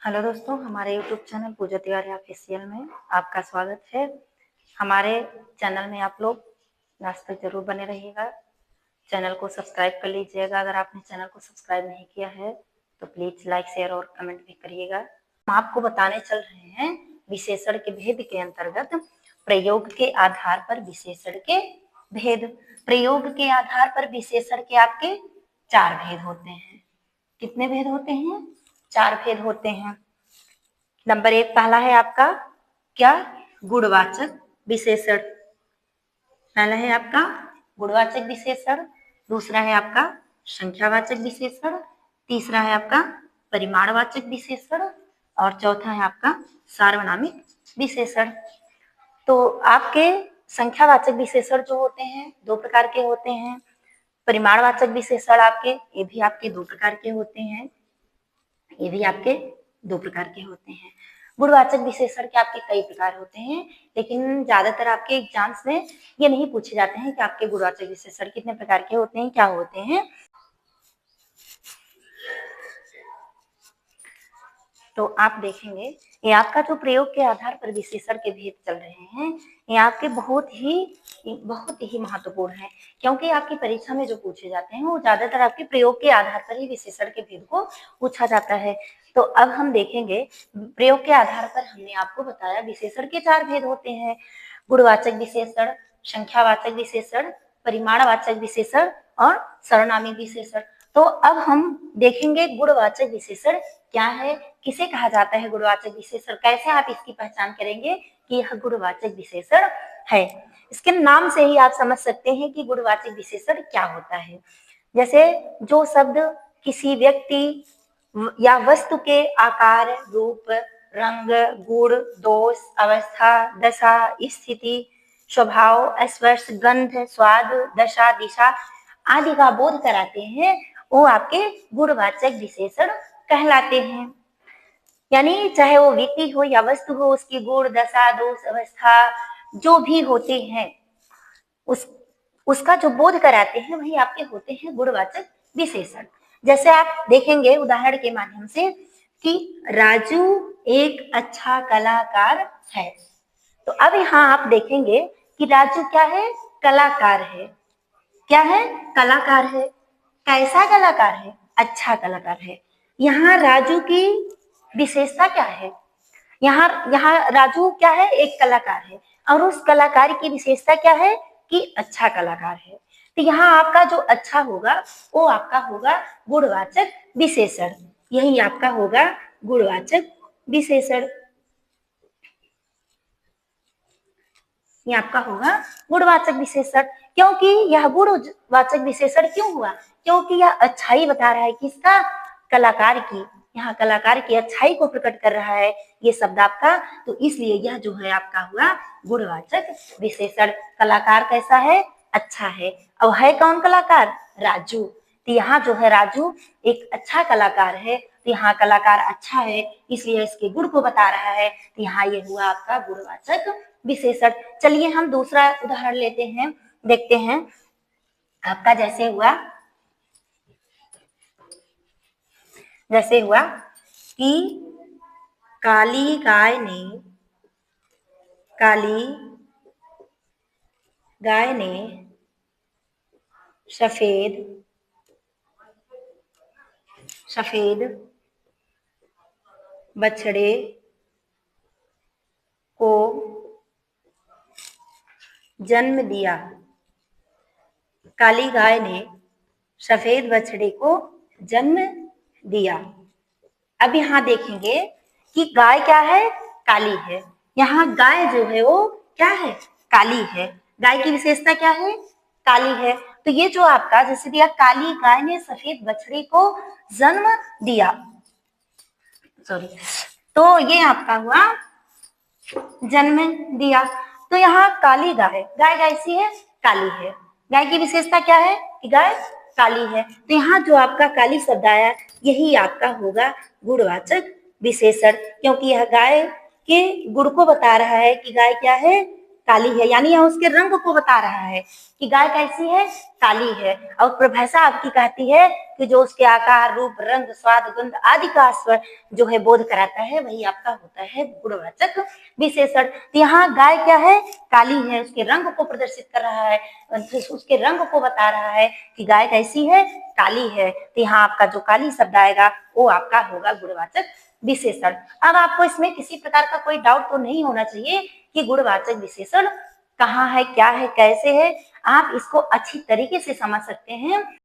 Hello दोस्तों, हमारे YouTube channel पूजा Tiwari official में आपका स्वागत है। हमारे चैनल में आप लोग लास्ट तक जरूर बने रहिएगा। चैनल को सब्सक्राइब कर लीजिएगा। अगर आपने चैनल को सब्सक्राइब नहीं किया है तो प्लीज लाइक, शेयर और कमेंट भी करिएगा। हम आपको बताने चल रहे हैं विशेषण के भेद के अंतर्गत प्रयोग के आधार पर विशेषण के भेद। प्रयोग के आधार पर विशेषण के आपके 4 भेद होते हैं। कितने भेद होते हैं? 4 भेद होते हैं। नंबर 1 पहला है आपका क्या? गुणवाचक विशेषण। पहला है आपका गुणवाचक विशेषण, दूसरा है आपका संख्यावाचक विशेषण, तीसरा है आपका परिमाणवाचक विशेषण और चौथा है आपका सार्वनामिक विशेषण। तो आपके संख्यावाचक विशेषण जो होते हैं 2 प्रकार के होते हैं। परिमाणवाचक विशेषण आपके ये भी आपके 2 प्रकार के होते हैं। ये भी आपके 2 प्रकार के होते हैं। गुणवाचक विशेषण के आपके कई प्रकार होते हैं, लेकिन ज्यादातर आपके एग्जाम्स में ये नहीं पूछे जाते हैं कि आपके गुणवाचक विशेषण कितने प्रकार के होते हैं, क्या होते हैं। तो आप देखेंगे ये आपका जो प्रयोग के आधार पर विशेषण के भेद चल रहे हैं, ये आपके बहुत ही महत्वपूर्ण है, क्योंकि आपकी परीक्षा में जो पूछे जाते हैं वो ज्यादातर आपके प्रयोग के आधार पर ही विशेषण के भेद को पूछा जाता है। तो अब हम देखेंगे प्रयोग के आधार पर हमने आपको बताया विशेषण के 4 भेद होते हैं। गुणवाचक विशेषण, संख्यावाचक विशेषण, परिमाणवाचक विशेषण और सर्वनामिक विशेषण। तो अब हम देखेंगे गुणवाचक विशेषण क्या है, किसे कहा जाता है गुणवाचक विशेषण, कैसे आप इसकी पहचान करेंगे कि यह गुणवाचक विशेषण है। इसके नाम से ही आप समझ सकते हैं कि गुणवाचक विशेषण क्या होता है। जैसे जो शब्द किसी व्यक्ति या वस्तु के आकार, रूप, रंग, गुण, दोष, अवस्था, दशा, स्थिति, स्वभाव, स्पर्श, गंध, स्वाद, दशा, दिशा आदि का बोध कराते हैं, वो आपके गुणवाचक विशेषण कहलाते हैं। यानी चाहे वो व्यक्ति हो या वस्तु हो, उसकी गुण, दशा, दोष, अवस्था जो भी होते हैं उसका जो बोध कराते हैं वही आपके होते हैं गुणवाचक विशेषण। जैसे आप देखेंगे उदाहरण के माध्यम से कि राजू एक अच्छा कलाकार है। तो अब यहाँ आप देखेंगे कि राजू क्या है? कलाकार है। क्या है? कलाकार है। कैसा कलाकार है? अच्छा कलाकार है। यहाँ राजू की विशेषता क्या है? यहाँ राजू क्या है? एक कलाकार है और उस कलाकार की विशेषता क्या है कि अच्छा कलाकार है। तो यहाँ आपका जो अच्छा होगा वो आपका होगा गुणवाचक विशेषण। यही आपका होगा गुणवाचक विशेषण। ये आपका होगा गुणवाचक विशेषण। क्योंकि यह गुणवाचक विशेषण क्यों हुआ? क्योंकि यह अच्छाई बता रहा है किसका? कलाकार की। यहाँ कलाकार की अच्छाई को प्रकट कर रहा है ये शब्द आपका, तो इसलिए यह जो है आपका हुआ गुणवाचक विशेषण। कलाकार कैसा है? अच्छा है। अब है कौन कलाकार? राजू। तो यहाँ जो है राजू एक अच्छा कलाकार है, तो यहाँ कलाकार अच्छा है इसलिए इसके गुण को बता रहा है, तो यहाँ ये हुआ आपका गुणवाचक विशेषण। चलिए हम दूसरा उदाहरण लेते हैं, देखते हैं आपका जैसे हुआ कि काली गाय ने सफेद बछड़े को जन्म दिया। काली गाय ने सफेद बछड़े को जन्म दिया। अब यहाँ देखेंगे कि गाय क्या है? काली है। यहाँ गाय जो है वो क्या है? काली है। गाय की विशेषता क्या है? काली है। तो ये जो आपका जैसे दिया काली गाय ने सफेद बछड़े को जन्म दिया, तो ये आपका हुआ जन्म दिया। तो यहाँ काली गाय कैसी है? काली है। गाय की विशेषता क्या है कि गाय काली है। तो यहाँ जो आपका काली शब्द आया यही आपका होगा गुणवाचक विशेषण, क्योंकि यह गाय के गुण को बता रहा है कि गाय क्या है? काली है, यानी यह उसके रंग को बता रहा है कि गाय कैसी है, काली है। और परिभाषा आपकी कहती है कि जो उसके आकार, रूप, रंग, स्वाद, गंध आदि का स्वर जो है बोध कराता है, वही आपका होता है गुणवाचक विशेषण। तो यहाँ गाय क्या है, काली है, उसके रंग को प्रदर्शित कर रहा है, उसके रंग को बता रहा है कि गाय कैसी है, काली है। तो यहाँ आपका जो काली शब्द आएगा वो आपका होगा गुणवाचक विशेषण। अब आपको इसमें किसी प्रकार का कोई डाउट तो नहीं होना चाहिए कि गुणवाचक विशेषण कहाँ है, क्या है, कैसे है। आप इसको अच्छी तरीके से समझ सकते हैं।